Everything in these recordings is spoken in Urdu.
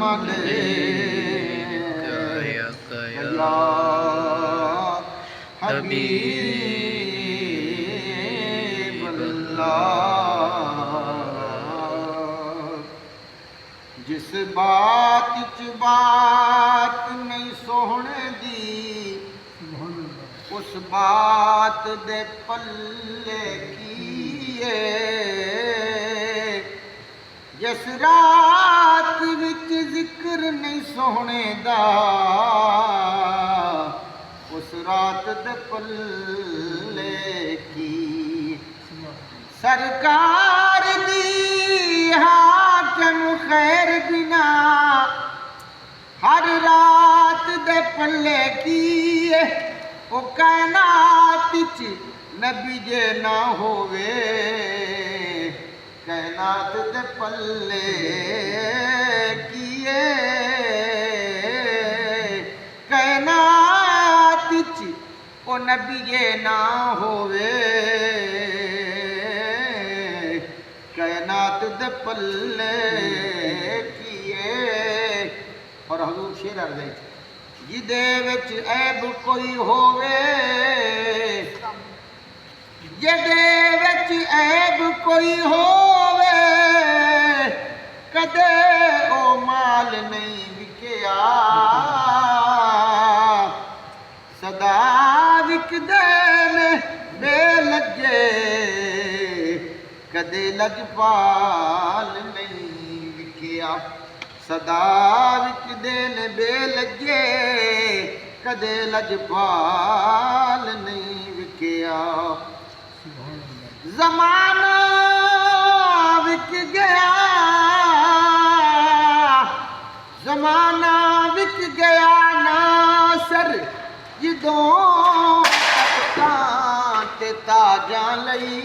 علیک یا حبیب اللہ جس بات چ بات نہیں سوہنے دی اس بات دے پلے کیے جس رات وچ ذکر نہیں سوہنے دا اس رات دے پلے کی سرکار دی حاکم خیر بنا ہر رات دے پلے کیے او کائنات وچ نبی جے نہ ہووے کائنات دے پلے کیے کائنات وچ او نبی جے نہ ہووے کائنات دے پلے کیے اور حضور شیر عرض ہے جدے وچ عیب کوئی ہووے جدے وچ عیب کوئی ہووے کدے او مال نہیں وکیا صدا وکدے نے بے لجے کدے لجپال نہیں وکیا صدا وکدے نے بے لجے کدے لجپال نہیں وکیا زمانہ وک گیا زمانہ وک گیا ناصر جدوں تختاں تے تاجاں لئی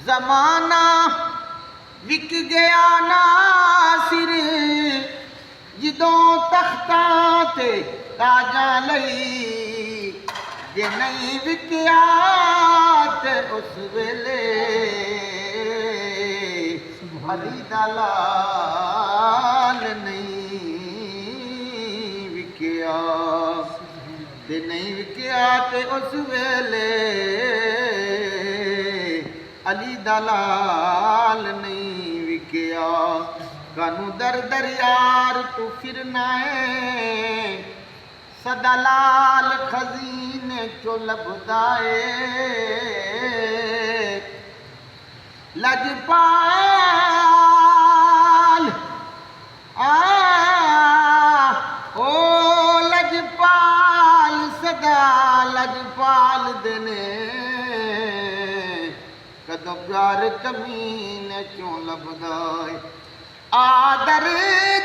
زمانہ وک گیا ناصر جدوں تختاں تے تاجاں لئی جے نہیں وکیا تے اس ویلے علی دا لال نہیں وکیا تے نہیں وکیا تے اس ویلے علی دا لال نہیں وکیا کانو در در یار تو پھرنا ہے سدا لال خزینے چو لبدائے لجپال او لجپال سدا لجپال دینے کدو پیار کمینے چو لبدائے آدر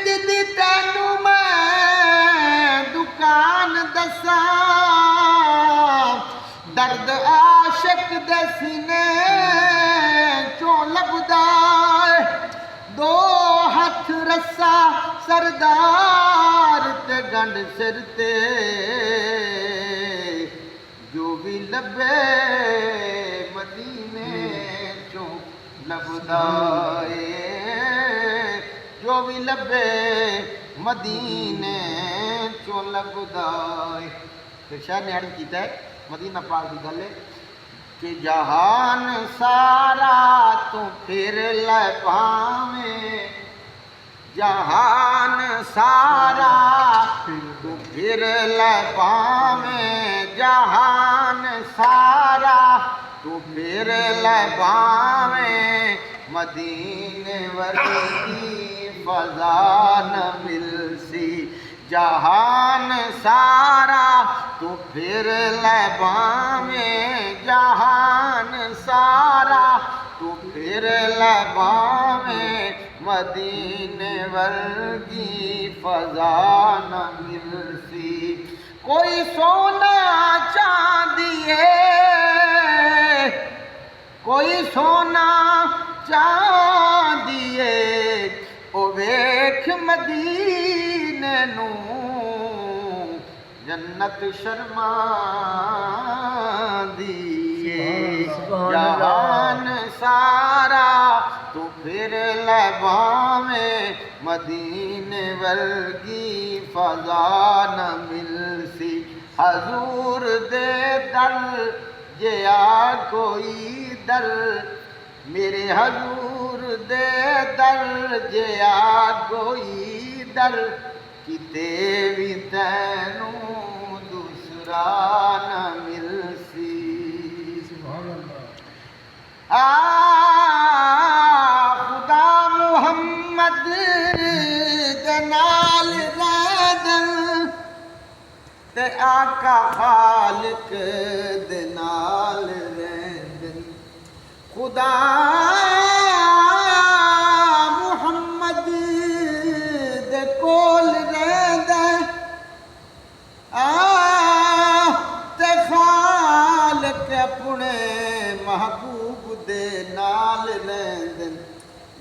دی تینو میں دکان دساں درد عاشق دے سینے چوں لبدا دو ہاتھ رسا سردار تے گنڈ سر تے جو بھی لبے مدینے چوں لبدا جو بھی لبے مدینے چوں لبدا پھر شاعر نے عرض کیتا ہے مدینہ پاک کی گل ہے کہ جہان سارا تو پھر لے پاویں جہان سارا تو پھر لے پاویں جہان سارا تو پھر لے پاویں مدینے ورگی فضا نہ ملسی جہان سارا تو پھر لے باویں جہان سارا تو پھر لے باویں مدینے ورگی فضا نہ ملسی کوئی سونا چاندیے کوئی سونا چاندیے او ویکھ مدینے نو جنت شرما دیے جہان سارا تو پھر لباں میں مدینے ورگی فضا نہ مل سی حضور دے در جیا کوئی در میرے حضور دے در جیا کوئی در کتے بھی تینوں دوسرا نہ مل سی خدا محمد دے نال رہدن تے آقا خالق دے نال رہدن خدا محمد دے کول رہدن تے خالق اپنے محبوب دے نال رہدن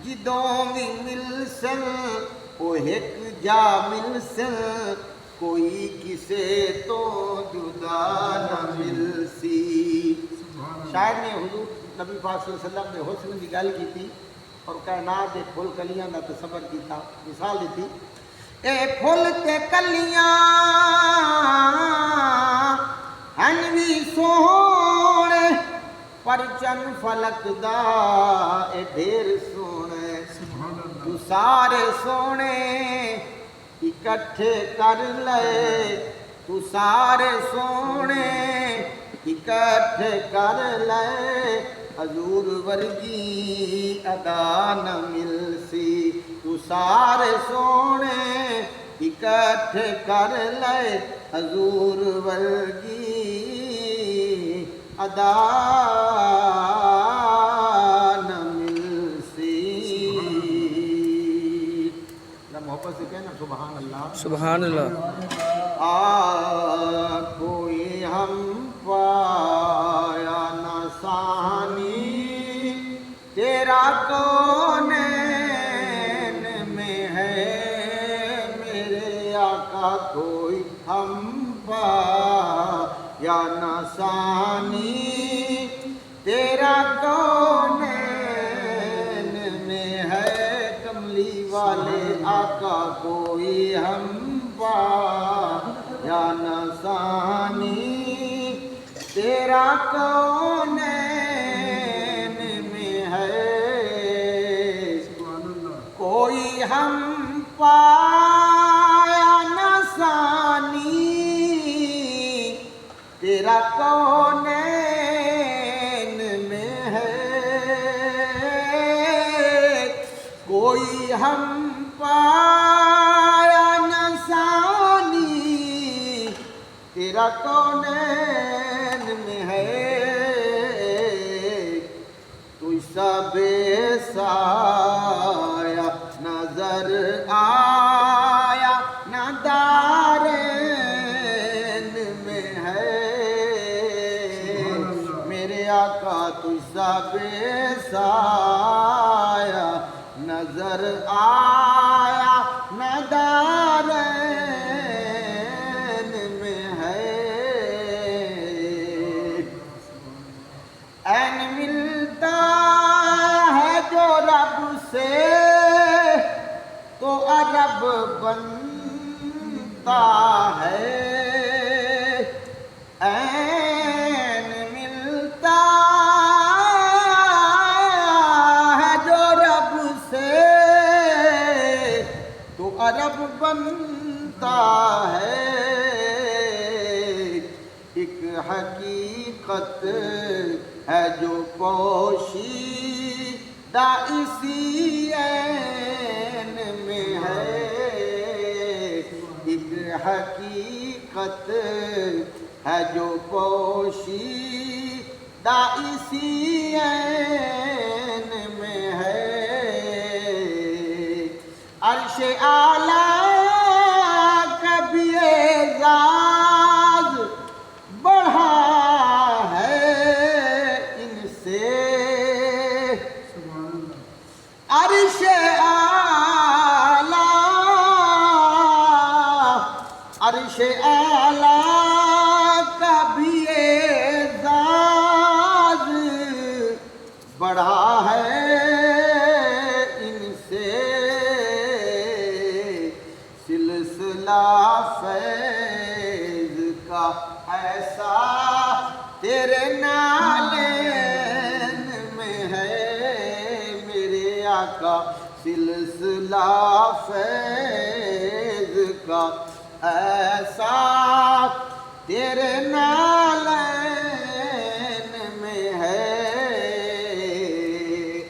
جدوں بھی مل سن او ایک جا مل سن کوئی کسے تو جدا نہ مل سی شاعر نے حضور نبی پاک صلی اللہ علیہ وسلم نے حسن کی گل کی تھی اور کائنات دے پھول کلیاں دا تصور کیتا مثال دیتی اے پھول تے کلیاں ہن وی سوہنے پر چن فلک دا اے ڈھیر سونے تو سارے سونے اکٹھے کر لے تو سارے سونے اکٹھے کر لے حضور ورگی ادا نہ مل سی تو سارے سونے اکٹھے کر لے حضور ورگی ادا نہ مل سی محبت سے کہنا سبحان اللہ سبحان اللہ کوئی ہم پایا نہ ثانی تیرا کونین میں ہے میرے آقا کوئی ہم پایا نہ ثانی تیرا کونین میں ہے کملی والے آقا کوئی ہم پایا نہ ثانی تیرا کونین میں ہے کوئی ہم پایا نہ ثانی تیرا کونین میں ہے کوئی ہم پایا نہ ثانی تیرا کونین میں ہے تو سب سایہ نظر آیا نہ دارین میں ہے میرے آقا تو سب سایہ نظر آیا نہ دارین میں ہے این ملتا ہے جو رب سے تو عرب بنتا ہے این ملتا ہے جو رب سے تو عرب بنتا ہے ایک حقیقت ہے جو پوشیدہ اسی عین میں ہے ایک حقیقت ہے جو پوشیدہ اسی عین میں ہے عرش اعلیٰ کا بھی اعزاز بڑھا ہے ان سے عرش اعلیٰ عرش اعلیٰ کا بھی اعزاز بڑھا ہے لا فیض کا ایسا تیرے نالین میں ہے میرے آقا، سلسلہ فیض کا ایسا تیرے نالین میں ہے۔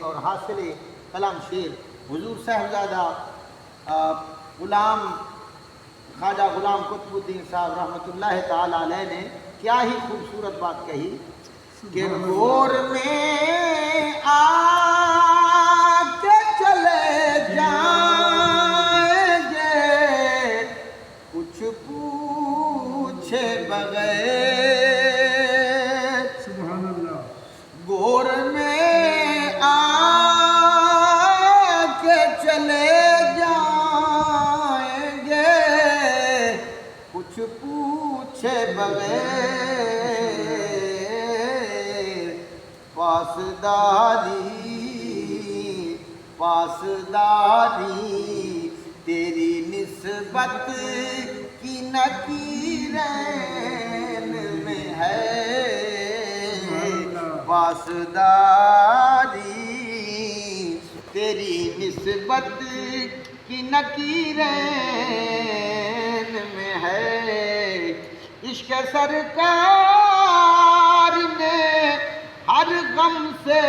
اور حاصل کلام شیر حضور صاحبزادہ غلام خواجہ غلام قطب الدین صاحب رحمۃ اللہ تعالی علیہ نے کیا ہی خوبصورت بات کہی کہ گور میں آ کے چلے جائیں گے کچھ پوچھے بغیر، سبحان اللہ، گور میں آ کے چلے جائیں گے کچھ پوچھے بغیر، پاسداری تیری نسبت کی نکیرین میں ہے، پاسداری تیری نسبت کی نکیرین میں ہے۔ عشق سرکار نے ہر غم سے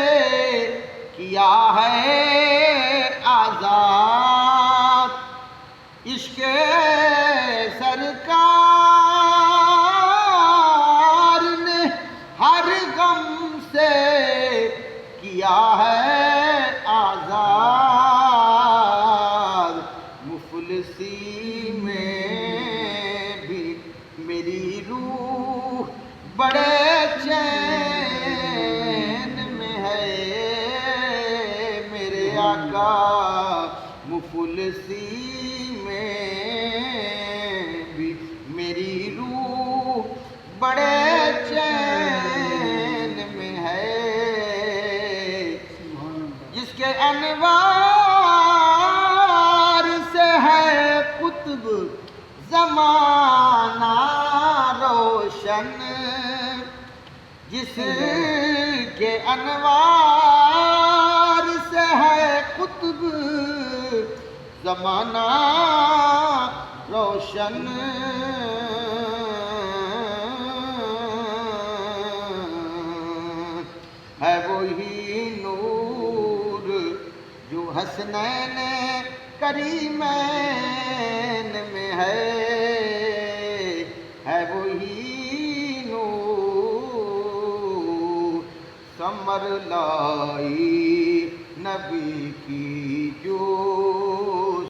کیا ہے آزاد، عشق سرکار نے ہر غم سے کیا ہے آزاد، مفلسی میں بھی میری روح بڑے چین میں ہے میرے آقا، مفلسی میں بھی میری روح بڑے چین میں ہے، جس کے انوار سے ہے قطب زمانہ روشن، جس کے انوار سے ہے قطب زمانہ روشن، ہے وہی نور جو حسنین کریمین میں ہے وہی نور ثمر لائی نبی کی جو